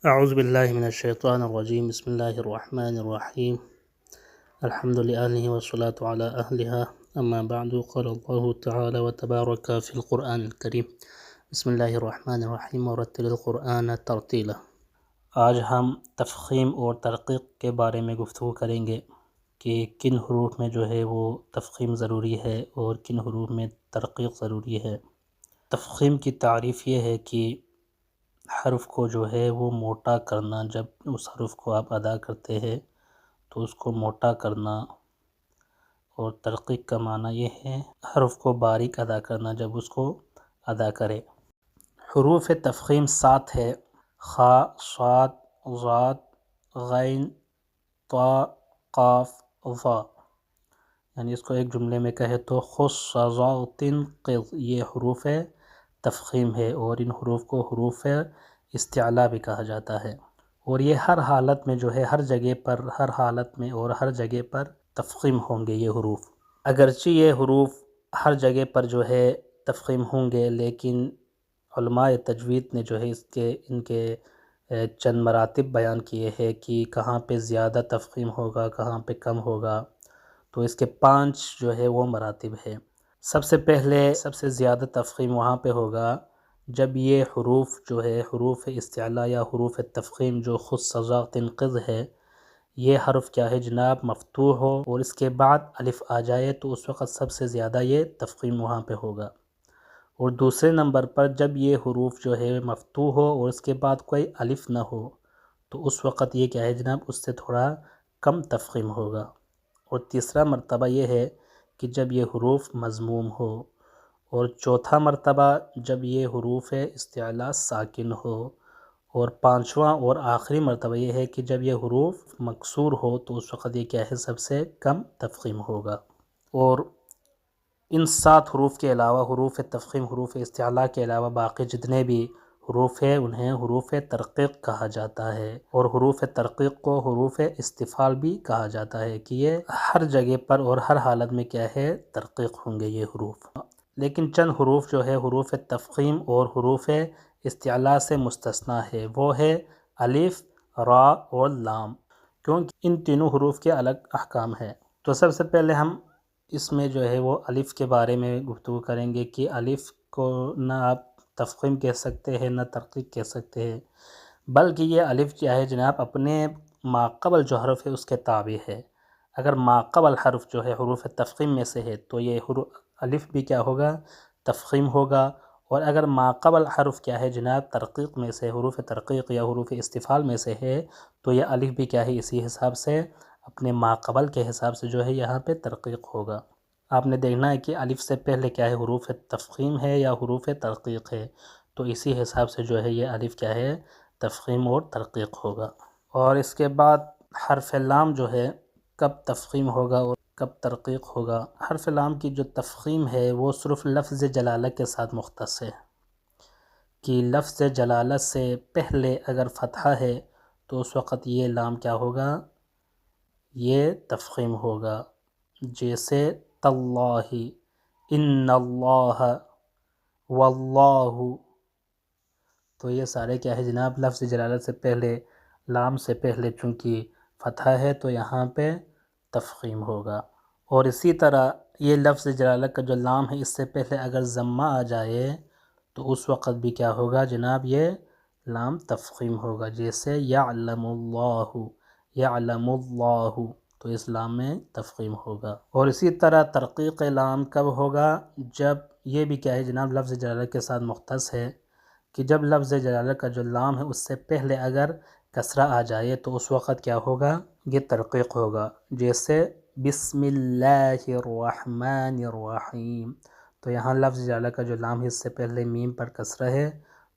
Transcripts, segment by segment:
اعوذ باللہ من الشیطان الرجیم بسم اللہ الرحمن الرحیم الحمد للہ والصلاة علی اہلہا اما بعد قال اللہ تعالی وتبارک فی القرآن الکریم بسم اللہ الرحمن الرحیم ورتل القرآن ترتیلا۔ آج ہم تفخیم اور ترقیق کے بارے میں گفتگو کریں گے کہ کن حروف میں جو ہے وہ تفخیم ضروری ہے اور کن حروف میں ترقیق ضروری ہے۔ تفخیم کی تعریف یہ ہے کہ حرف کو جو ہے وہ موٹا کرنا، جب اس حرف کو آپ ادا کرتے ہیں تو اس کو موٹا کرنا، اور ترقیق کا معنی یہ ہے حرف کو باریک ادا کرنا جب اس کو ادا کرے۔ حروف تفخیم 7 ہے: خا، صاد، ضاد، غین، طا، قاف، ظا۔ یعنی اس کو ایک جملے میں کہے تو خص ضاغط قض، یہ حروف تفخیم ہے، اور ان حروف کو حروف استعلاء بھی کہا جاتا ہے، اور یہ ہر حالت میں جو ہے ہر جگہ پر، ہر حالت میں اور ہر جگہ پر تفخیم ہوں گے یہ حروف۔ اگرچہ یہ حروف ہر جگہ پر جو ہے تفخیم ہوں گے، لیکن علماء تجوید نے جو ہے ان کے چند مراتب بیان کیے ہیں کہ کہاں پہ زیادہ تفخیم ہوگا، کہاں پہ کم ہوگا۔ تو اس کے 5 جو ہے وہ مراتب ہے۔ سب سے پہلے سب سے زیادہ تفخیم وہاں پہ ہوگا جب یہ حروف جو ہے حروف استعلاء یا حروف تفخیم جو خص ضاغط قض ہے، یہ حرف کیا ہے جناب مفتوح ہو اور اس کے بعد الف آ جائے تو اس وقت سب سے زیادہ یہ تفخیم وہاں پہ ہوگا۔ اور دوسرے نمبر پر جب یہ حروف جو ہے مفتوح ہو اور اس کے بعد کوئی الف نہ ہو تو اس وقت یہ کیا ہے جناب اس سے تھوڑا کم تفخیم ہوگا۔ اور تیسرا مرتبہ یہ ہے کہ جب یہ حروف مضموم ہو، اور چوتھا مرتبہ جب یہ حروف استعلاء ساکن ہو، اور پانچواں اور آخری مرتبہ یہ ہے کہ جب یہ حروف مکسور ہو تو اس وقت یہ کیا ہے سب سے کم تفخیم ہوگا۔ اور ان 7 حروف کے علاوہ حروف تفخیم، حروف استعلاء کے علاوہ باقی جتنے بھی حروف ہیں انہیں حروف ترقیق کہا جاتا ہے، اور حروف ترقیق کو حروف استفعال بھی کہا جاتا ہے کہ یہ ہر جگہ پر اور ہر حالت میں کیا ہے ترقیق ہوں گے یہ حروف۔ لیکن چند حروف جو ہے حروف تفخیم اور حروف استعلاء سے مستثنیٰ ہے، وہ ہے الف، را اور لام، کیونکہ ان تینوں حروف کے الگ احکام ہے۔ تو سب سے پہلے ہم اس میں جو ہے وہ الف کے بارے میں گفتگو کریں گے کہ الف کو نہ آپ تفخیم کہہ سکتے ہیں نہ ترقیق کہہ سکتے ہیں، بلکہ یہ الف کیا ہے جناب اپنے ماقبل جو حرف ہے اس کے تابع ہے۔ اگر ماقبل حرف جو ہے حروف تفخیم میں سے ہے تو یہ الف بھی کیا ہوگا تفخیم ہوگا، اور اگر ماقبل حرف کیا ہے جناب ترقیق میں سے، حروف ترقیق یا حروف استفعال میں سے ہے تو یہ الف بھی کیا ہے اسی حساب سے اپنے ماقبل کے حساب سے جو ہے یہاں پہ ترقیق ہوگا۔ آپ نے دیکھنا ہے کہ الف سے پہلے کیا ہے حروف تفخیم ہے یا حروف ترقیق ہے، تو اسی حساب سے جو ہے یہ الف کیا ہے تفخیم اور ترقیق ہوگا۔ اور اس کے بعد حرف لام جو ہے کب تفخیم ہوگا اور کب ترقیق ہوگا۔ حرف لام کی جو تفخیم ہے وہ صرف لفظ جلالہ کے ساتھ مختص ہے، کہ لفظ جلالہ سے پہلے اگر فتحہ ہے تو اس وقت یہ لام کیا ہوگا یہ تفخیم ہوگا، جیسے تاللہ، ان اللہ، واللہ۔ تو یہ سارے کیا ہے جناب لفظ جلالہ سے پہلے، لام سے پہلے چونکہ فتحہ ہے تو یہاں پہ تفخیم ہوگا۔ اور اسی طرح یہ لفظ جلالہ کا جو لام ہے اس سے پہلے اگر ضمہ آ جائے تو اس وقت بھی کیا ہوگا جناب یہ لام تفخیم ہوگا، جیسے یعلم اللہ، یعلم اللہ، تو اس لام میں تفخیم ہوگا۔ اور اسی طرح ترقیق لام کب ہوگا؟ جب یہ بھی کیا ہے جناب لفظ جلالہ کے ساتھ مختص ہے، کہ جب لفظ جلالہ کا جو لام ہے اس سے پہلے اگر کسرہ آ جائے تو اس وقت کیا ہوگا یہ ترقیق ہوگا، جیسے بسم اللہ الرحمن الرحیم۔ تو یہاں لفظ جلالہ کا جو لام ہے اس سے پہلے میم پر کسرہ ہے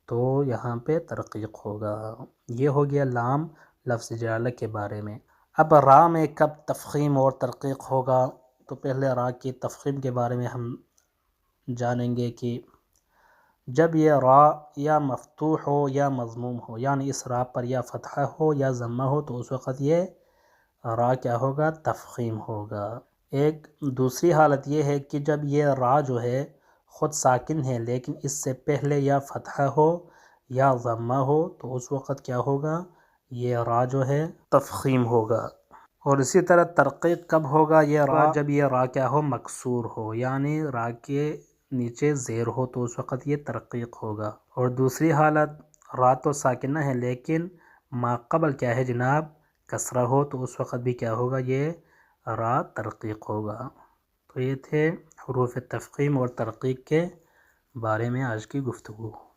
تو یہاں پہ ترقیق ہوگا۔ یہ ہو گیا لام لفظ جلالہ کے بارے میں۔ اب را میں کب تفخیم اور ترقیق ہوگا؟ تو پہلے را کی تفخیم کے بارے میں ہم جانیں گے کہ جب یہ را یا مفتوح ہو یا مضموم ہو، یعنی اس را پر یا فتحہ ہو یا ضمہ ہو تو اس وقت یہ را کیا ہوگا تفخیم ہوگا۔ ایک دوسری حالت یہ ہے کہ جب یہ را جو ہے خود ساکن ہے لیکن اس سے پہلے یا فتحہ ہو یا ضمہ ہو تو اس وقت کیا ہوگا، یہ را جو ہے تفخیم ہوگا۔ اور اسی طرح ترقیق کب ہوگا، یہ را جب یہ را کیا ہو، مکسور ہو، یعنی را کے نیچے زیر ہو تو اس وقت یہ ترقیق ہوگا۔ اور دوسری حالت را تو ساکنہ ہے لیکن ما قبل کیا ہے جناب، کسرہ ہو تو اس وقت بھی کیا ہوگا، یہ را ترقیق ہوگا۔ تو یہ تھے حروف تفخیم اور ترقیق کے بارے میں آج کی گفتگو۔